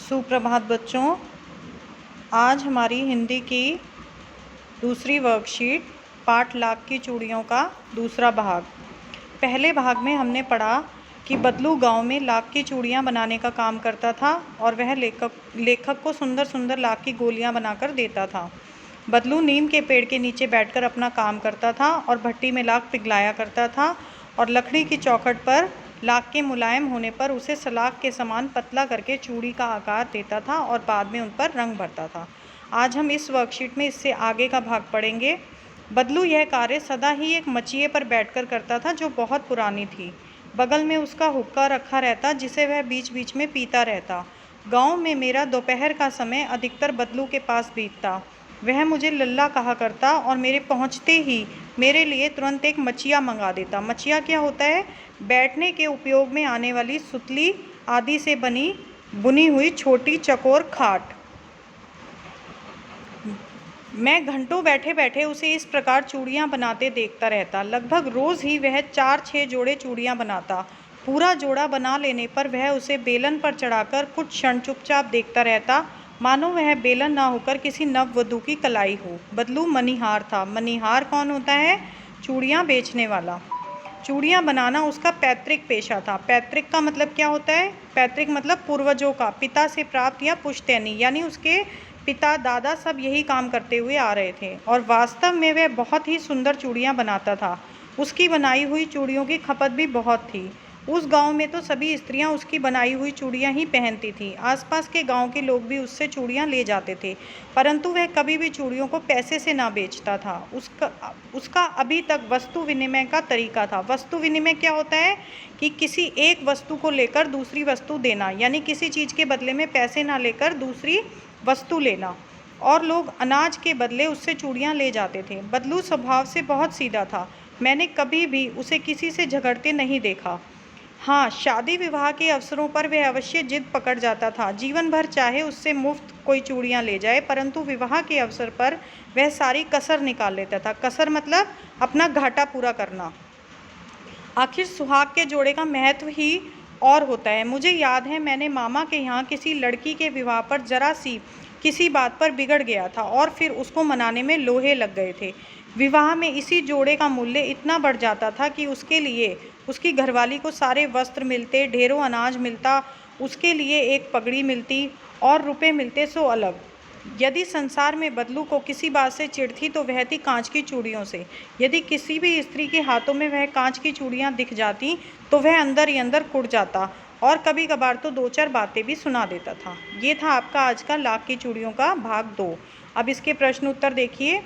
सुप्रभात बच्चों। आज हमारी हिंदी की दूसरी वर्कशीट पाठ लाख की चूड़ियों का दूसरा भाग। पहले भाग में हमने पढ़ा कि बदलू गांव में लाख की चूड़ियां बनाने का काम करता था और वह लेखक को सुंदर सुंदर लाख की गोलियां बनाकर देता था। बदलू नीम के पेड़ के नीचे बैठकर अपना काम करता था और भट्टी में लाख पिघलाया करता था और लकड़ी की चौखट पर लाख के मुलायम होने पर उसे सलाख के समान पतला करके चूड़ी का आकार देता था और बाद में उन पर रंग भरता था। आज हम इस वर्कशीट में इससे आगे का भाग पढ़ेंगे। बदलू यह कार्य सदा ही एक मचिए पर बैठकर करता था जो बहुत पुरानी थी। बगल में उसका हुक्का रखा रहता जिसे वह बीच बीच में पीता रहता। गांव में मेरा दोपहर का समय अधिकतर बदलू के पास बीतता। वह मुझे लल्ला कहा करता और मेरे पहुंचते ही मेरे लिए तुरंत एक मचिया मंगा देता। मचिया क्या होता है? बैठने के उपयोग में आने वाली सुतली आदि से बुनी हुई छोटी चकोर खाट। मैं घंटों बैठे बैठे उसे इस प्रकार चूड़ियाँ बनाते देखता रहता। लगभग रोज़ ही वह 4-6 जोड़े चूड़ियाँ बनाता। पूरा जोड़ा बना लेने पर वह उसे बेलन पर चढ़ाकर कुछ क्षण चुपचाप देखता रहता, मानो वह बेलन ना होकर किसी नववधू की कलाई हो। बदलू मनीहार था। मनीहार कौन होता है? चूड़ियाँ बेचने वाला। चूड़ियाँ बनाना उसका पैतृक पेशा था। पैतृक का मतलब क्या होता है? पैतृक मतलब पूर्वजों का, पिता से प्राप्त या पुश्तैनी, यानी उसके पिता दादा सब यही काम करते हुए आ रहे थे। और वास्तव में वह बहुत ही सुंदर चूड़ियाँ बनाता था। उसकी बनाई हुई चूड़ियों की खपत भी बहुत थी। उस गांव में तो सभी स्त्रियां उसकी बनाई हुई चूड़ियां ही पहनती थीं। आसपास के गांव के लोग भी उससे चूड़ियां ले जाते थे, परंतु वह कभी भी चूड़ियों को पैसे से ना बेचता था। उसका अभी तक वस्तु विनिमय का तरीका था। वस्तु विनिमय क्या होता है? कि किसी एक वस्तु को लेकर दूसरी वस्तु देना, यानी किसी चीज़ के बदले में पैसे ना लेकर दूसरी वस्तु लेना। और लोग अनाज के बदले उससे चूड़ियाँ ले जाते थे। बदलू स्वभाव से बहुत सीधा था। मैंने कभी भी उसे किसी से झगड़ते नहीं देखा। हाँ, शादी विवाह के अवसरों पर वह अवश्य जिद पकड़ जाता था। जीवन भर चाहे उससे मुफ्त कोई चूड़ियाँ ले जाए, परंतु विवाह के अवसर पर वह सारी कसर निकाल लेता था। कसर मतलब अपना घाटा पूरा करना। आखिर सुहाग के जोड़े का महत्व ही और होता है। मुझे याद है, मैंने मामा के यहाँ किसी लड़की के विवाह पर जरा सी किसी बात पर बिगड़ गया था और फिर उसको मनाने में लोहे लग गए थे। विवाह में इसी जोड़े का मूल्य इतना बढ़ जाता था कि उसके लिए उसकी घरवाली को सारे वस्त्र मिलते, ढेरों अनाज मिलता, उसके लिए एक पगड़ी मिलती और रुपए मिलते सो अलग। यदि संसार में बदलू को किसी बात से चिढ़ थी तो वह थी कांच की चूड़ियों से। यदि किसी भी स्त्री के हाथों में वह कांच की चूड़ियाँ दिख जाती तो वह अंदर ही अंदर कुढ़ जाता और कभी कभार तो 2-4 बातें भी सुना देता था। ये था आपका आज का लाख की चूड़ियों का भाग 2। अब इसके प्रश्न उत्तर देखिए।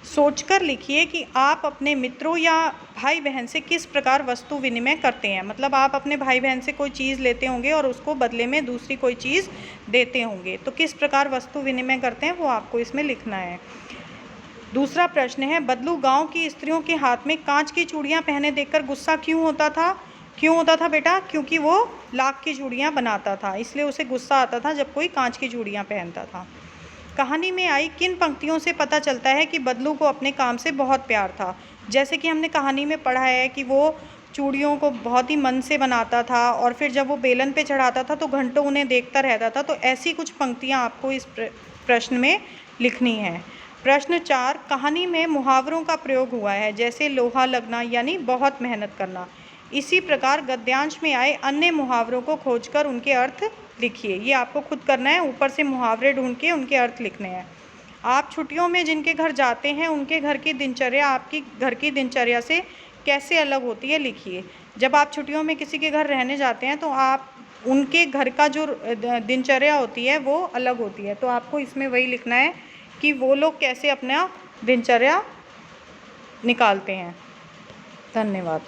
सोचकर लिखिए कि आप अपने मित्रों या भाई बहन से किस प्रकार वस्तु विनिमय करते हैं। मतलब आप अपने भाई बहन से कोई चीज़ लेते होंगे और उसको बदले में दूसरी कोई चीज़ देते होंगे, तो किस प्रकार वस्तु विनिमय करते हैं वो आपको इसमें लिखना है। दूसरा प्रश्न है, बदलू गांव की स्त्रियों के हाथ में कांच की चूड़ियां पहने देखकर गुस्सा क्यों होता था? क्यों होता था बेटा? क्योंकि वो लाख की चूड़ियां बनाता था, इसलिए उसे गुस्सा आता था जब कोई कांच की चूड़ियां पहनता था। कहानी में आई किन पंक्तियों से पता चलता है कि बदलू को अपने काम से बहुत प्यार था? जैसे कि हमने कहानी में पढ़ा है कि वो चूड़ियों को बहुत ही मन से बनाता था और फिर जब वो बेलन पे चढ़ाता था तो घंटों उन्हें देखता रहता था। तो ऐसी कुछ पंक्तियां आपको इस प्रश्न में लिखनी है। प्रश्न 4, कहानी में मुहावरों का प्रयोग हुआ है, जैसे लोहा लगना यानी बहुत मेहनत करना। इसी प्रकार गद्यांश में आए अन्य मुहावरों को खोजकर उनके अर्थ लिखिए। ये आपको खुद करना है, ऊपर से मुहावरे ढूंढ के उनके अर्थ लिखने हैं। आप छुट्टियों में जिनके घर जाते हैं उनके घर की दिनचर्या आपकी घर की दिनचर्या से कैसे अलग होती है, लिखिए। जब आप छुट्टियों में किसी के घर रहने जाते हैं तो आप उनके घर का जो दिनचर्या होती है वो अलग होती है, तो आपको इसमें वही लिखना है कि वो लोग कैसे अपना दिनचर्या निकालते हैं। धन्यवाद।